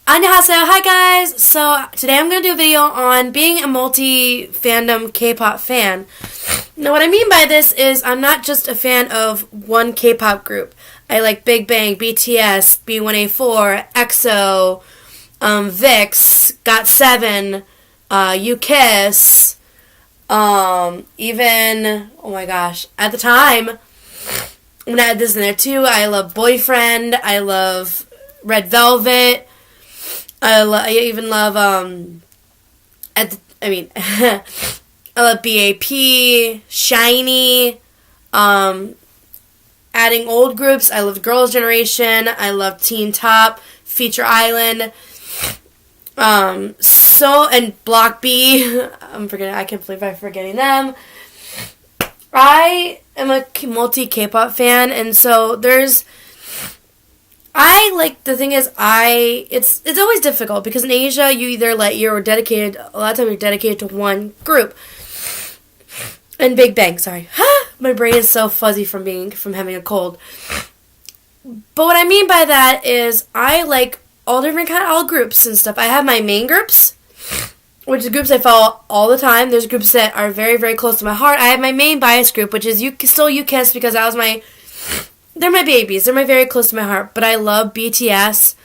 Annyeonghaseyo, hi guys! So today I'm going to do a video on being a multi-fandom K-pop fan. Now what I mean by this is I'm not just a fan of one K-pop group. I like Big Bang, BTS, B1A4, EXO, VIX, GOT7, UKISS, even, oh my gosh, at the time, I'm going to add this in there too, I love Boyfriend, I love Red Velvet, I even love, I love BAP, SHINee, adding old groups, I love Girls' Generation, I love Teen Top, Feature Island, and Block B, I can't believe I'm forgetting them. I am a multi-K-pop fan, and so the thing is, it's always difficult, because in Asia, you're dedicated, a lot of times you're dedicated to one group. And Big Bang, sorry. My brain is so fuzzy from having a cold. But what I mean by that is, I like all groups and stuff. I have my main groups, which are groups I follow all the time. There's groups that are very, very close to my heart. I have my main bias group, which is still UKISS, because they're my babies. They're very close to my heart. But I love BTS.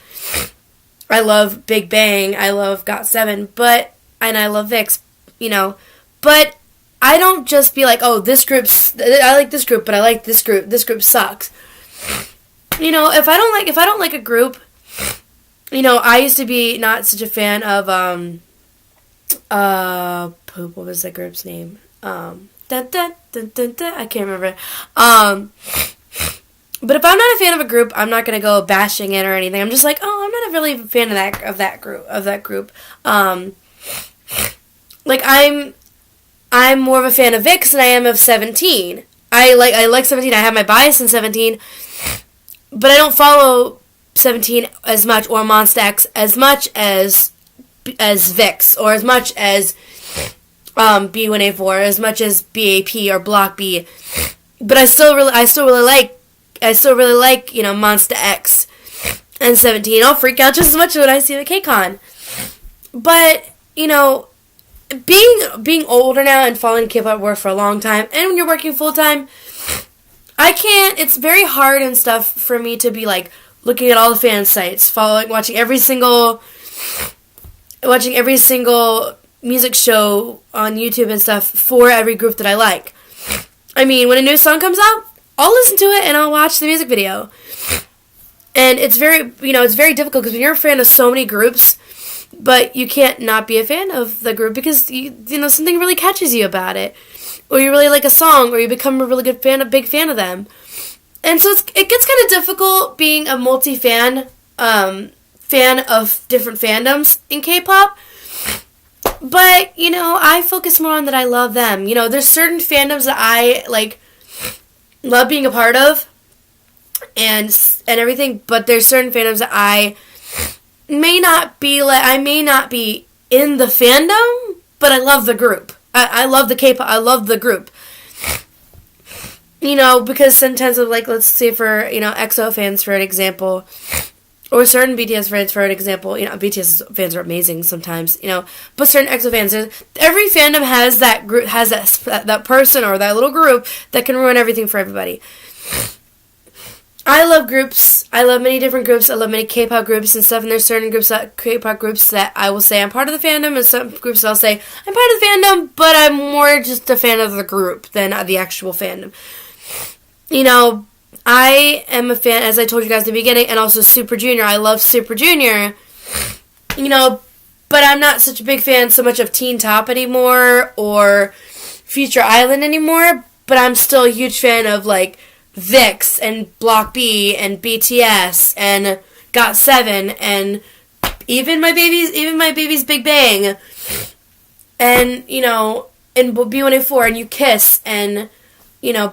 I love Big Bang. I love GOT7. And I love VIX, But I don't just be like, oh, I like this group, but I like this group. This group sucks. If I don't like a group, I used to be not such a fan of, what was the group's name? I can't remember. But if I'm not a fan of a group, I'm not gonna go bashing it or anything. I'm just like, oh, I'm not really a fan of that group. I'm more of a fan of VIX than I am of 17. I like 17. I have my bias in 17, but I don't follow 17 as much, or Monsta X as much as VIX, or as much as B1A4, as much as BAP or Block B. But I still really like Monsta X and 17. I'll freak out just as much when I see the KCON. But being older now and following K-pop work for a long time, and when you're working full time, it's very hard and stuff for me to be like looking at all the fan sites, watching every single music show on YouTube and stuff for every group that I like. I mean, when a new song comes out, I'll listen to it and I'll watch the music video. And it's very difficult, because when you're a fan of so many groups, but you can't not be a fan of the group because something really catches you about it, or you really like a song, or you become a really big fan of them. And so it gets kind of difficult being a multi-fan fan of different fandoms in K-pop. But I focus more on that I love them. There's certain fandoms that I love being a part of and everything, but there's certain fandoms that I may not be in the fandom, but I love the group. I love the K-pop. I love the group. Because sometimes let's say for EXO fans, for an example, or certain BTS fans, for an example, BTS fans are amazing sometimes, but certain EXO fans, every fandom has that group, has that person or that little group that can ruin everything for everybody. I love groups. I love many different groups. I love many K-pop groups and stuff, and there's certain K-pop groups that I will say I'm part of the fandom, and some groups that I'll say I'm part of the fandom, but I'm more just a fan of the group than the actual fandom. I am a fan, as I told you guys at the beginning, and also Super Junior. I love Super Junior, but I'm not such a big fan so much of Teen Top anymore, or Feature Island anymore, but I'm still a huge fan of, VIX, and Block B, and BTS, and GOT7, and even my baby's Big Bang, and, and B1A4, and UKISS, and,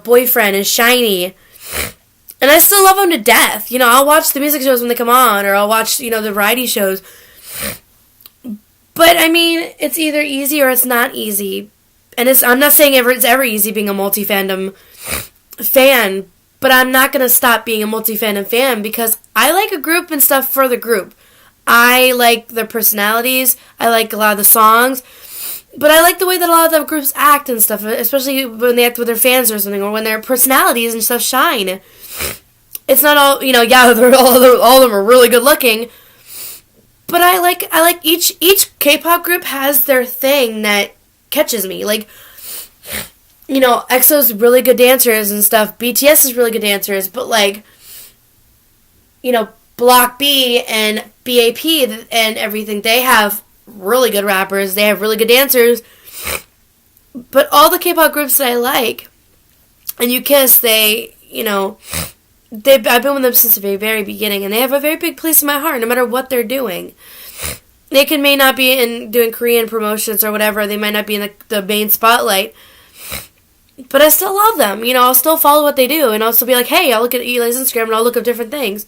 Boyfriend, and SHINee. And I still love them to death. I'll watch the music shows when they come on, or I'll watch, the variety shows. But, it's either easy or it's not easy. And I'm not saying it's ever easy being a multi-fandom fan, but I'm not going to stop being a multi-fandom fan, because I like a group and stuff for the group. I like their personalities. I like a lot of the songs. But I like the way that a lot of the groups act and stuff, especially when they act with their fans or something, or when their personalities and stuff shine. It's not all, yeah, all of them are really good looking. But I like each K-pop group has their thing that catches me. Like, EXO's really good dancers and stuff. BTS is really good dancers, but like, Block B and BAP and everything, they have really good rappers. They have really good dancers. But all the K-pop groups that I like, and UKISS, I've been with them since the very beginning, and they have a very big place in my heart, no matter what they're doing. They may not be doing Korean promotions or whatever. They might not be in the main spotlight. But I still love them. I'll still follow what they do, and I'll still be like, hey, I'll look at Eli's Instagram, and I'll look up different things.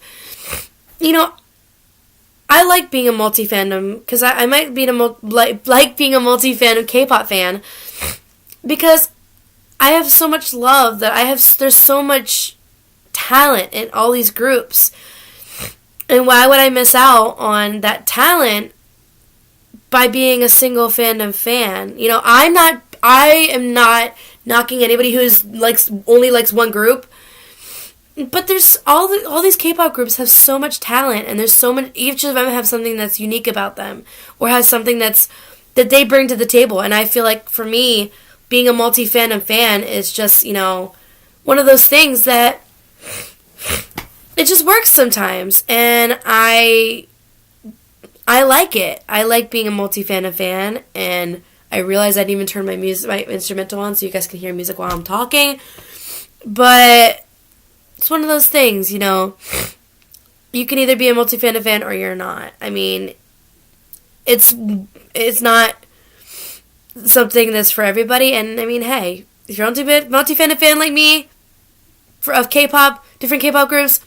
I like being a multi-fandom, because I might be like being a multi-fandom K-pop fan, because I have so much love there's so much talent in all these groups. And why would I miss out on that talent by being a single fandom fan? I am not knocking anybody who's only likes one group. But there's all these K-pop groups have so much talent, and there's so much. Each of them have something that's unique about them, or has something that they bring to the table. And I feel like for me, being a multi-fandom fan is just one of those things that it just works sometimes, and I like it. I like being a multi-fandom fan, and I realize I didn't even turn my instrumental on so you guys can hear music while I'm talking. But it's one of those things, you can either be a multi-fandom fan or you're not. I mean, it's not something that's for everybody. And I mean, hey, if you're a multi-fandom fan like me of K-pop, different K-pop groups,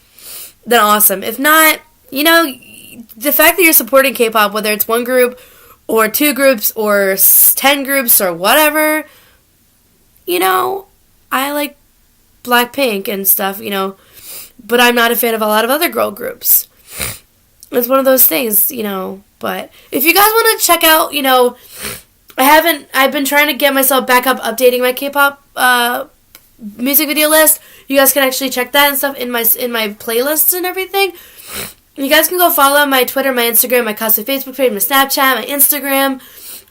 then awesome. If not, the fact that you're supporting K-pop, whether it's one group or two groups or 10 groups or whatever, I like Blackpink and stuff, but I'm not a fan of a lot of other girl groups. It's one of those things, but if you guys want to check out, I've been trying to get myself back up updating my K-pop music video list. You guys can actually check that and stuff in my playlists and everything. You guys can go follow my Twitter, my Instagram, my cosplay Facebook page, my Snapchat, my Instagram.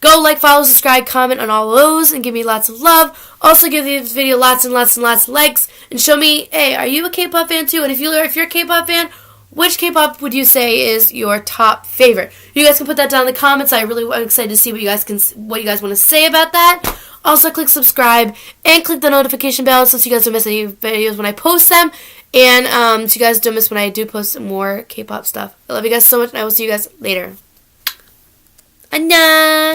Go like, follow, subscribe, comment on all those, and give me lots of love. Also give this video lots and lots and lots of likes, and show me, hey, are you a K-pop fan too? And if you're a K-pop fan, which K-pop would you say is your top favorite? You guys can put that down in the comments. I'm excited to see what you guys want to say about that. Also, click subscribe and click the notification bell so you guys don't miss any videos when I post them, and so you guys don't miss when I do post more K-pop stuff. I love you guys so much, and I will see you guys later. 안녕.